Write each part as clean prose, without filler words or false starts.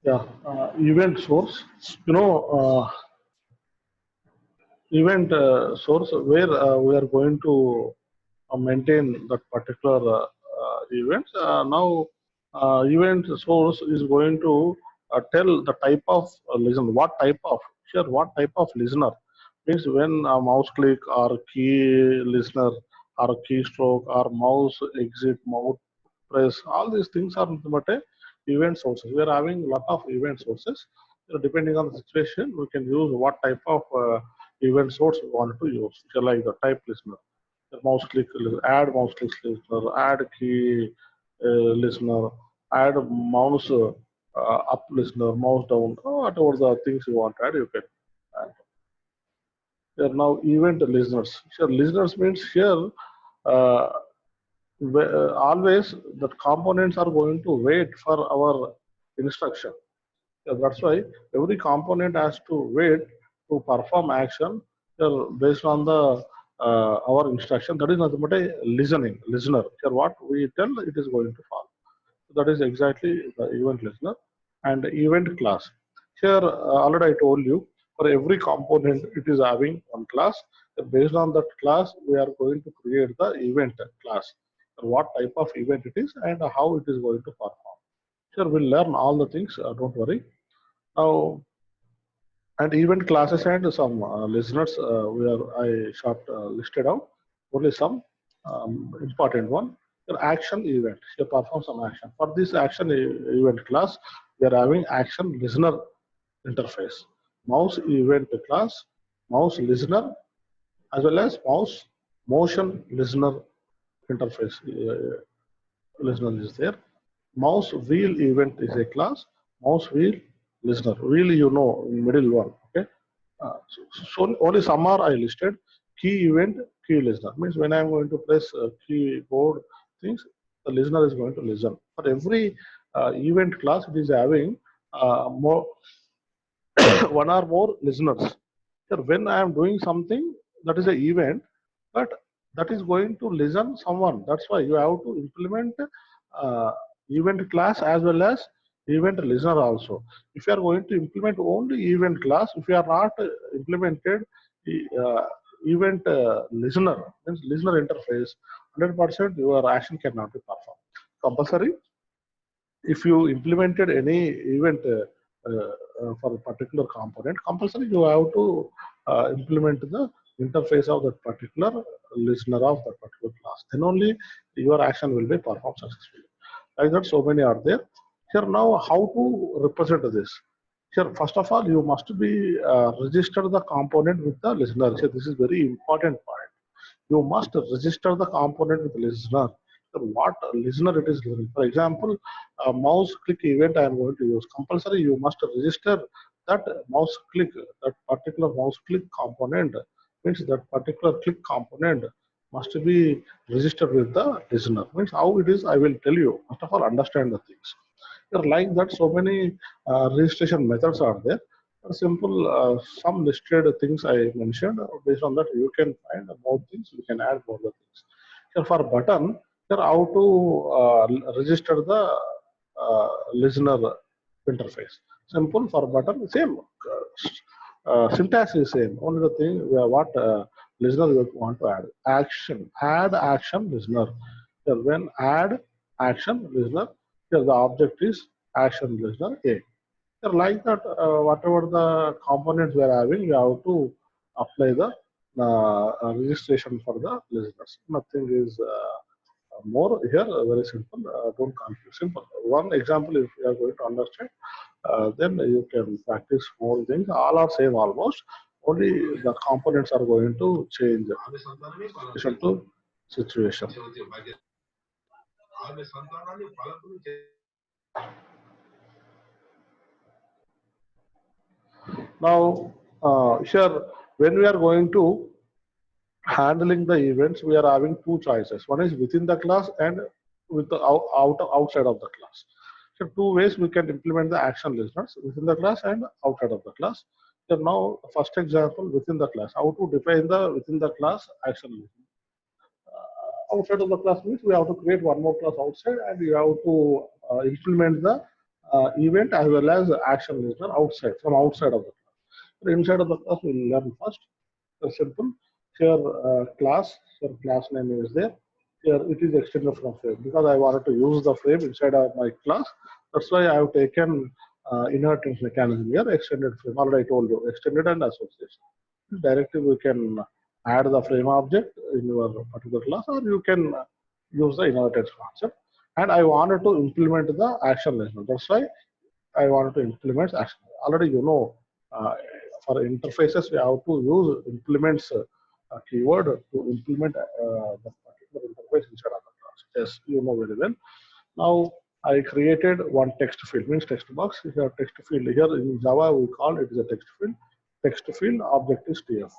Yeah, event source. You know, event source where we are going to maintain that particular event. Now, event source is going to tell the type of listener, what type of, sure, what type of listener. Means when a mouse click or key listener or keystroke or mouse exit, mouse press, all these things are nothing but a event sources. We are having a lot of event sources. Depending on the situation, we can use what type of event source we want to use. Like the type listener, the mouse click, add mouse click listener, add key listener, add mouse up listener, mouse down, whatever the things you want to add, you can add. There are now event listeners. Here, listeners means here uh, always the components are going to wait for our instruction. Yeah, that's why every component has to wait to perform action based on the our instruction. That is nothing but a listener. Here, what we tell, it is going to follow. So that is exactly the event listener and event class. Here, already I told you, for every component, it is having one class. Based on that class, we are going to create the event class. What type of event it is and how it is going to perform. Sure, we'll learn all the things. Don't worry. Now, and event classes and some listeners where I short listed out only some important one. Your action event, you perform some action. For this action event class, we are having action listener interface, mouse event class, mouse listener, as well as mouse motion listener interface. Listener is there. Mouse wheel event is a class. Mouse wheel listener. Wheel, you know, in middle one. Okay. So only some are I listed. Key event, key listener means when I am going to press keyboard things, the listener is going to listen. For every event class, it is having more one or more listeners. Sir, when I am doing something, that is an event, but that is going to listen someone. That's why you have to implement uh, event class as well as event listener also. If you are going to implement only event class, if you are not implemented uh, event listener, means listener interface, 100% your action cannot be performed. Compulsory if you implemented any event for a particular component, compulsory you have to implement the interface of that particular listener of that particular class. Then only your action will be performed successfully. Like that, so many are there. Here now, how to represent this? Here, first of all, you must be register the component with the listener. Here, this is very important point. You must register the component with listener. So what listener it is listening. For example, a mouse click event I am going to use. Compulsory, you must register that mouse click, that particular mouse click component. Means that particular click component must be registered with the listener. Means how it is, I will tell you. First of all, understand the things. Like that, so many registration methods are there. Simple, some listed things I mentioned. Based on that, you can find more things. You can add more things. Here for button, here how to register the listener interface. Simple for button, same. Syntax is same. Only the thing what listener you want to add. Action, add action listener. Here when add action listener, here the object is action listener A. Here like that, whatever the components we are having, you have to apply the registration for the listeners. Nothing is more here, very simple. Don't confuse. Simple. One example, if you are going to understand, then you can practice more things. All are same almost. Only the components are going to change situation to situation. Now, here, when we are going to handling the events, we are having two choices. One is within the class and with the outside of the class. So two ways we can implement the action listeners within the class and outside of the class. So now, first example within the class. How to define the within the class action listener. Outside of the class means we have to create one more class outside and you have to implement the event as well as action listener outside from outside of the class. So inside of the class, we'll learn first. So simple. Here class. Here class name is there. Here it is extended from frame because I wanted to use the frame inside of my class. That's why I have taken inheritance mechanism here. Extended frame. Already I told you extended and association. Directly we can add the frame object in your particular class, or you can use the inheritance concept. And I wanted to implement the action listener. That's why I wanted to implement action. Already, uh, for interfaces, we have to use implements keyword to implement the particular interface inside of the class. Yes, you know very well. Now, I created one text field, means text box. Here, text field here in Java, we call it is a text field. Text field object is TF.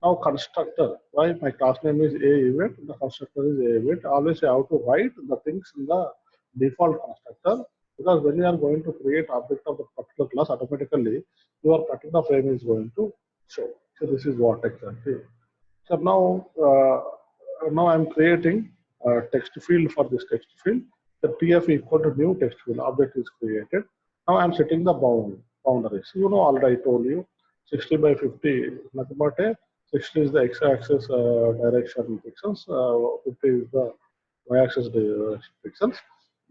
Now, constructor, why my class name is A event, the constructor is A event. Always you have to write the things in the default constructor, because when you are going to create object of the particular class, automatically your particular frame is going to show. So this is what exactly. So now I'm creating a text field for this text field. The TF equal to new text field object is created. Now I'm setting the boundaries. Already I told you 60 by 50 nothing but 60 is the x-axis direction pixels, 50 is the y-axis pixels.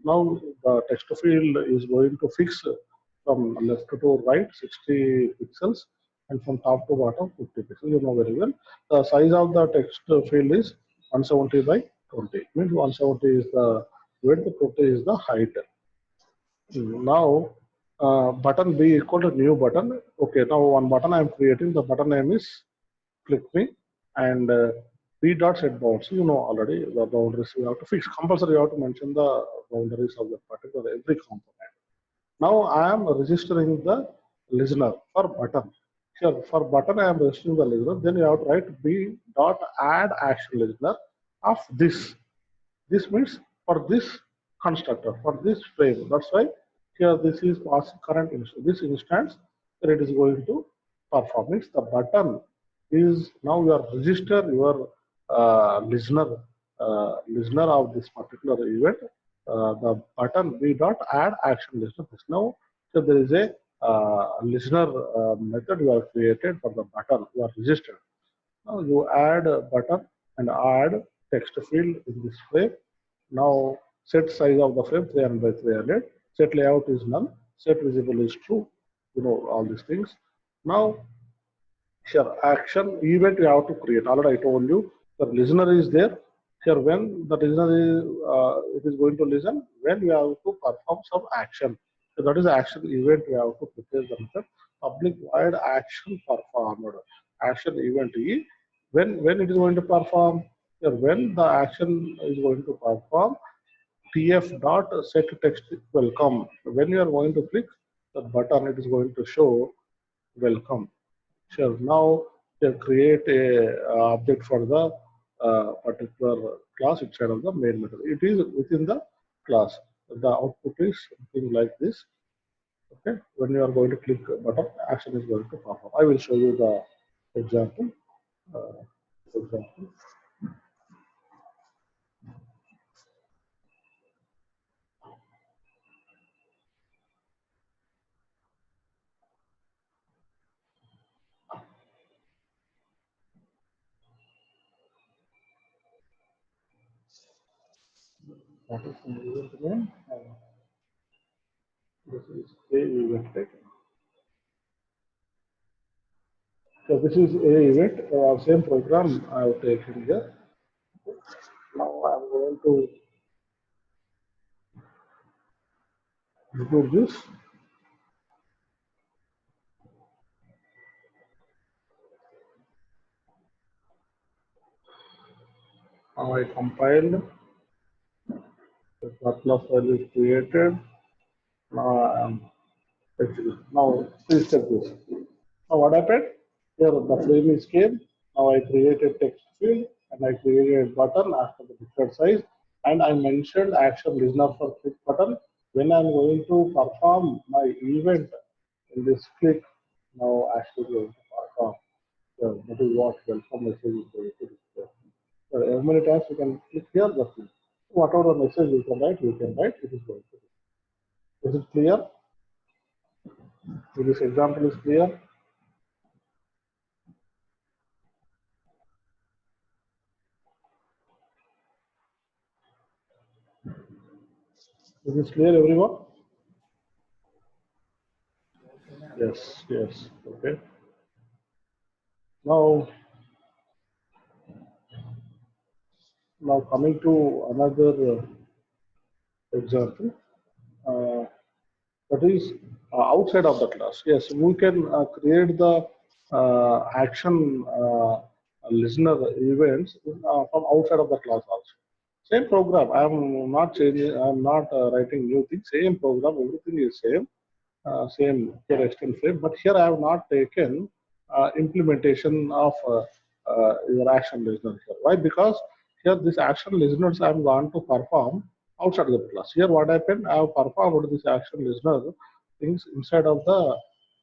Now the text field is going to fix from left to right 60 pixels and from top to bottom 50 pixels. You know very well. The size of the text field is 170 by 20. Means 170 is the width, 20 is the height. Now button B equal to new button. Okay, now one button I am creating. The button name is click me, and B dot set bounds. You know already the boundaries we have to fix. Compulsory you have to mention the boundaries of the particular every component. Now I am registering the listener for button. Here for button I am registering the listener. Then you have to write B dot add action listener of this. This means for this constructor, for this frame. That's why here this is current instance. This instance that it is going to perform. Means the button is now you are register your listener of this particular event. The button we dot add action listener. Now so there is a listener method you have created for the button you are registered. Now you add a button and add text field in this frame. Now set size of the frame 300 by 300. Set layout is none. Set visible is true. You know all these things. Now here action event you have to create. Already I told you the listener is there. Here when the listener is it is going to listen when you have to perform some action. So that is the action event you have to prepare the method. Public void action performed. Action event E. When it is going to perform? Here when the action is going to perform, TF dot set text welcome. When you are going to click the button, it is going to show welcome. Sure. Now you create a object for the particular class inside of the main method. It is within the class. The output is something like this. Okay. When you are going to click a button, action is going to perform. I will show you the example. Example. That is an event name. This is a event taken. So this is a event. Same program I have taken here. Now I am going to include this. Now I compiled. The class file is created. Now I am now please check this. Now what happened? Here the frame is came. Now I created text field and I created button after the picture size, and I mentioned action listener for click button. When I'm going to perform my event in this click, now actually going to perform. So that is what welcome message is going to display. So how many times you can click here, just whatever the message you can write, it is going to. Is it clear? So this example is clear. Is this clear, everyone? Yes, yes. Okay. Now, coming to another example, uh, that is outside of the class. Yes, we can create the action listener events from outside of the class also. Same program. I am not changing. I am not writing new things. Same program. Everything is same. Same here extend frame, but here I have not taken implementation of your action listener here. Why? Because here this action listeners I am going to perform outside the class. Here what happened? I have performed this action listener things inside of the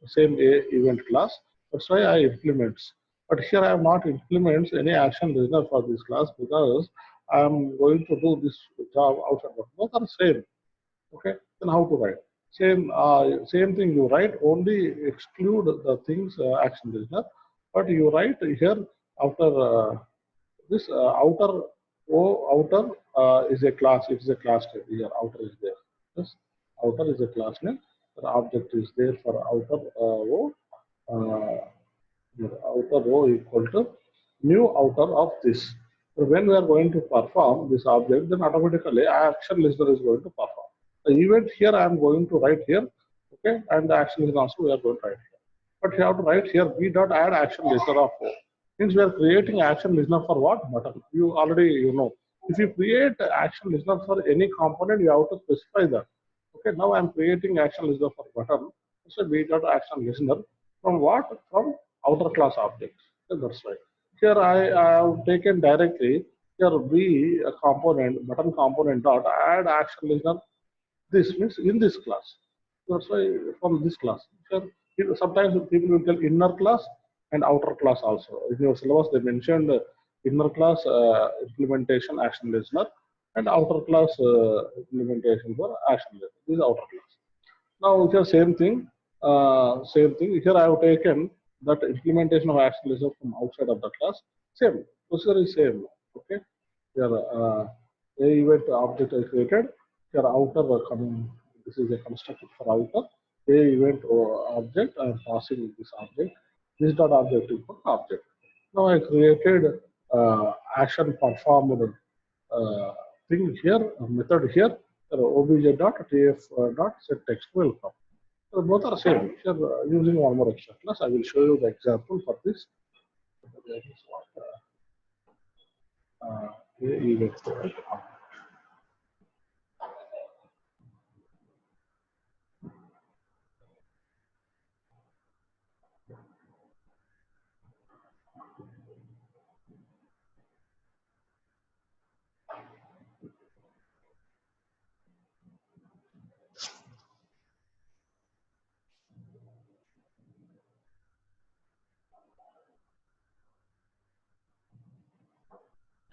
same event class. That's why I implements. But here I have not implements any action listener for this class because I am going to do this job outside the class. Both are same. Okay, then how to write? Same thing you write, only exclude the things action listener, but you write here after this outer outer is a class. It is a class type here. Outer is there. Yes, outer is a class name. The object is there for outer o. Your outer row equal to new outer of this. So when we are going to perform this object, then automatically action listener is going to perform. The event here I am going to write here, okay, and the action listener also we are going to write here. But you have to write here b dot add action listener of O. Means we are creating action listener for what? Button. You already know. If you create action listener for any component, you have to specify that. Okay, now I am creating action listener for button. So b dot action listener from what? From outer class objects. So that's right. Here I have taken directly here b a component button component dot add action listener. This means in this class. That's why from this class. Here, sometimes people will tell inner class and outer class also. In your syllabus, they mentioned inner class implementation action listener and outer class implementation for action listener. This is outer class. Now here same thing, same thing. Here I have taken that implementation of action listener from outside of the class. Same procedure is same. Okay. Here a event object is created. Here outer coming. This is a constructor for outer. A event object. I am passing this object. This dot object is for object. Now I created action performed uh, thing here, method here, obj dot tf dot set text welcome. So both are same. Here using one more extra class, I will show you the example for this. That is what event.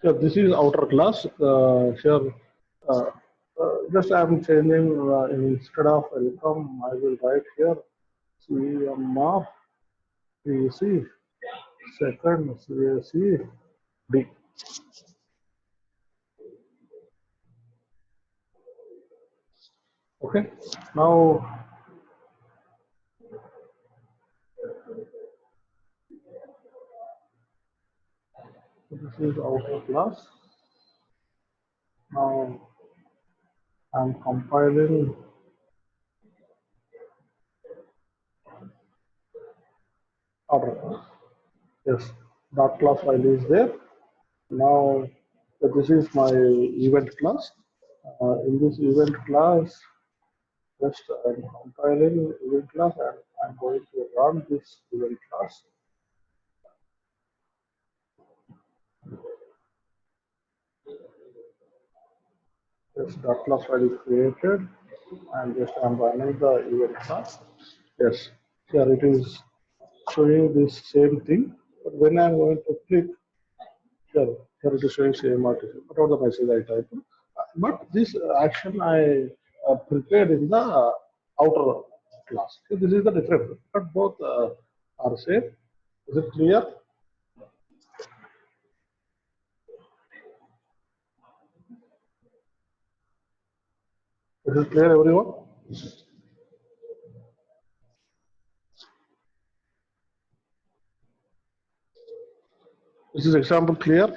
So this is outer class. Here, uh, just I am changing instead of welcome, I will write here CMR PC second CAC D. Okay. Now this is outer class. Now I'm compiling outer class. Yes, dot class file is there. Now this is my event class. In this event class, just I'm compiling event class and I'm going to run this event class. This dot class file is created and just I'm running the event class. Yes, here it is showing this same thing. But when I'm going to click here it is showing same article. Whatever the message I type. But this action I prepared in the outer class. So this is the difference, but both are same. Is it clear? Is it clear, everyone? Is this example clear?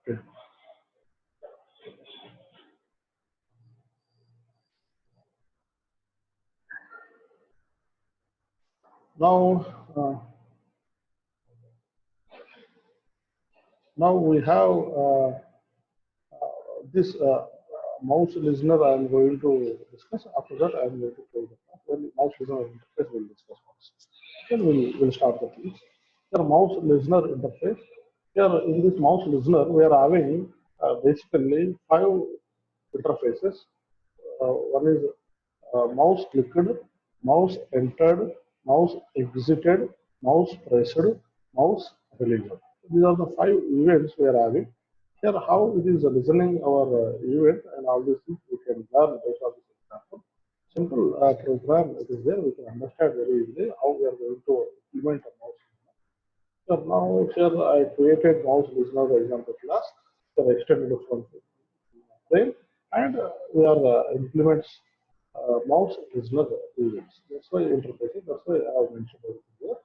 Okay. Now, now we have this mouse listener I am going to discuss. After that, I am going to close the class. Then mouse listener interface we will discuss once. Then we'll start the things. Here, mouse listener interface. Here, in this mouse listener, we are having basically five interfaces. One is mouse clicked, mouse entered, mouse exited, mouse pressed, mouse released. These are the five events we are having. Here, how it is listening our event and all these things we can learn based on this example. Simple program it is there, we can understand very easily how we are going to implement a mouse. So now here I created mouse listener example class, the extended from frame, and we are implements mouse listener events. That's why interfaces. That's why I have mentioned everything here.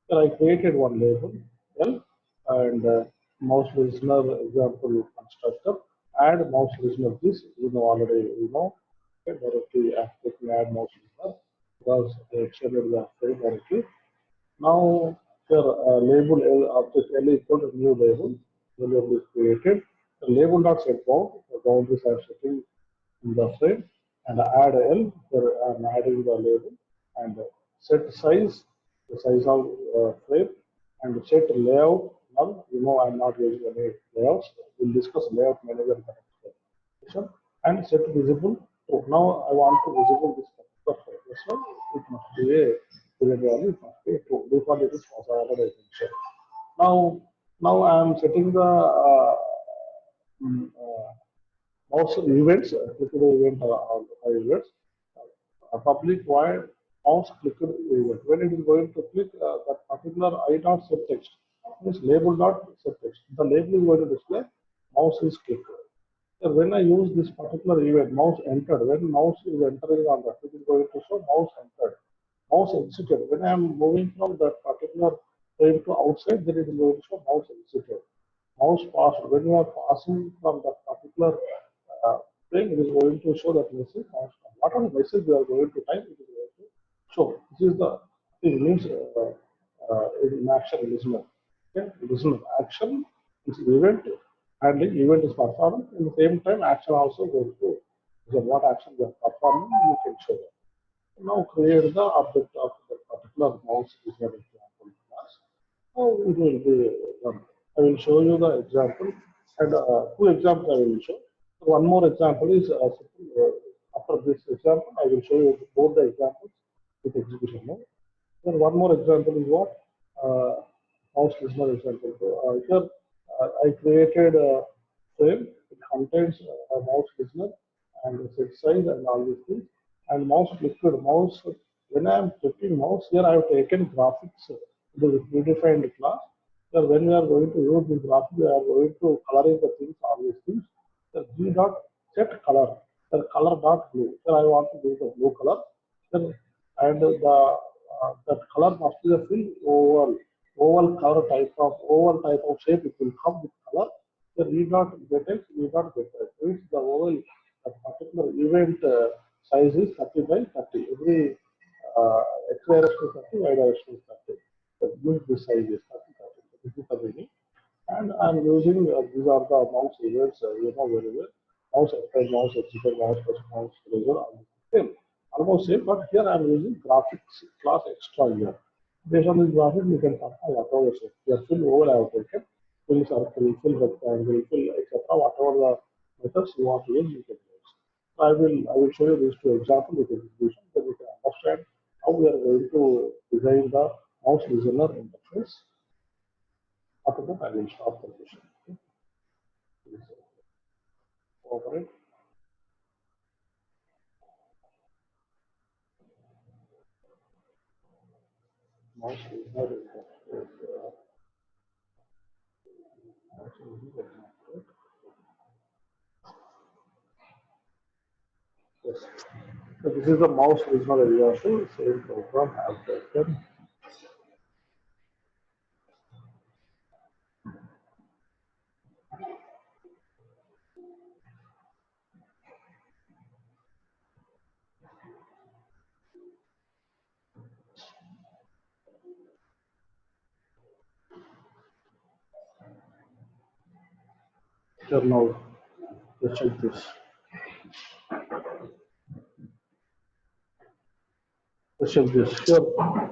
Here I created one label L and mouse listener example constructor. Add mouse listener this you know already you know. Okay, directly after add mouse listener because I extended the frame directly. Now here label L object L equal to new label. The label is created. The label dot set bound. The boundaries are setting in the frame and add L. Here I'm adding the label and set size, the size of frame and set layout. Now you know I'm not using any layouts. We'll discuss layout manager in the next session and set visible. So now I want to visible this particular frame. That's why it must be a boolean value. It must be true. Default it is false. I already mentioned. Now, now I am setting the mm, uh, mouse events, clicked event or events, public void mouse clicked event. When it is going to click that particular I dot set text, means label dot set text. The label is going to display mouse is clicked. So when I use this particular event, mouse entered, when mouse is entering on that, it is going to show mouse entered. Mouse exited. When I am moving from that particular frame to outside, then it is going to show mouse exited. Mouse passed. When you are passing from that particular frame, it is going to show that message. Whatever message you are going to type, it is going to show. This is the it means in action listener. Okay, listener action is event handling. Event is performing. At the same time, action also going to so what action you are performing, you can show that. Now create the object of the particular mouse listener example class. How it will be done. I will show you the example and two examples I will show. So one more example is after this example, I will show you both the examples with execution mode. Then one more example is what? Mouse listener example. So, here I created a frame. It contains a mouse listener and the set size and all these things. And mouse clicked mouse. When I am clicking mouse, here I have taken graphics to the predefined class. So when we are going to use this graphic, we are going to coloring the things, all these things. The G dot set color. The color dot blue. Here I want to use the blue color. Then and the that color must be a full oval color type of oval type of shape. It will come with color. The E dot get X, E dot get X. Means the oval a particular event size is 30 by 30. Every X direction is 30, Y direction is 30. That means the size is 30, 30. This is the meaning. And I'm using these are the mouse events, you know very well. Mouse extend, mouse execute, mouse press, mouse eraser, same, almost same. But here I'm using graphics class extra here. Based on this graphic, you can perform whatever shape. Your full oval I have taken, full circle, full rectangle, full etc. Whatever the methods you want to use, you can use. So I will show you these two examples with execution, so you can understand how we are going to design the mouse listener interface. After that, I will stop the session. Okay? Please cooperate. mouse is not interested. Yes. So this is the mouse regional example. Same program has taken here now. Let's check this. Let's check this. Here,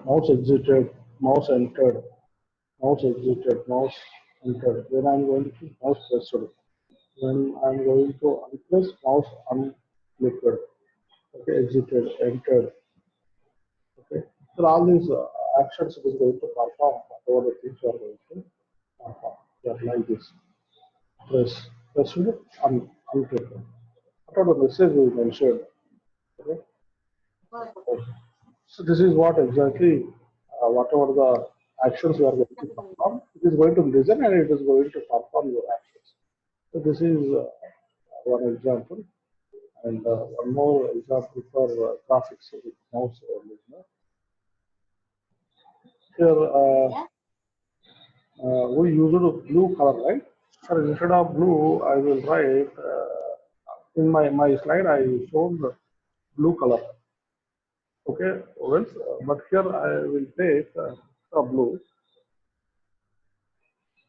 mouse exited, mouse entered, mouse exited, mouse entered. Then I'm going to mouse pressed. Then I'm going to unpress, mouse unclicked. Okay, exited, entered. Okay, so all these actions it is going to perform whatever the things you are going to perform. Yeah, like this. Press it, unclick. Whatever the message we mentioned. Okay. Okay. So this is what exactly whatever the actions you are going to perform, it is going to listen and it is going to perform your actions. So this is one example, and one more example for graphics with mouse listener. Here we use a blue color, right? So instead of blue, I will write in my slide. I showed the blue color. Okay, well, but here I will take a blue,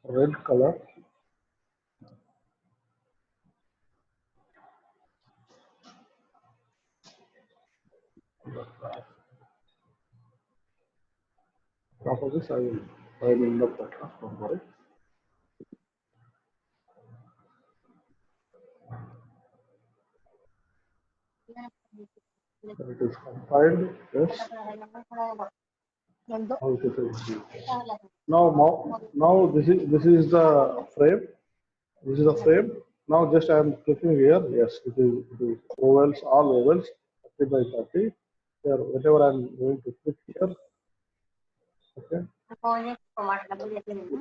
red color. Top of this, I will end up that. Don't worry. So it is compiled. Yes. Now it is executed. Now this is the frame. This is the frame. Now just I am clicking here. Yes, it is ovals, all ovals, 30 by 30. Here, whatever I am going to click here, okay,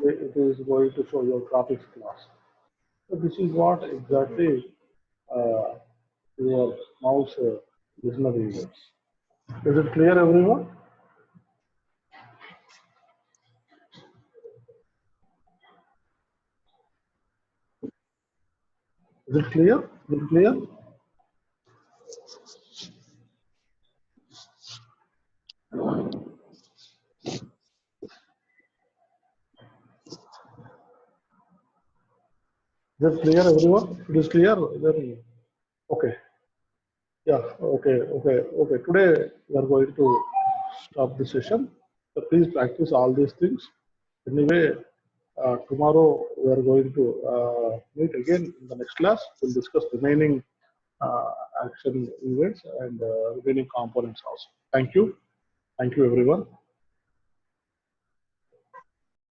it is going to show your graphics class. So this is what exactly uh, your mouse listener events. Is it clear, everyone? Is it clear? Is it clear? Is it clear, everyone? It is clear. Then okay. Yeah. Okay. Okay. Okay. Today we are going to stop the session. So please practice all these things. Anyway, tomorrow we are going to meet again in the next class. We'll discuss remaining uh, action events and remaining components also. Thank you. Thank you, everyone.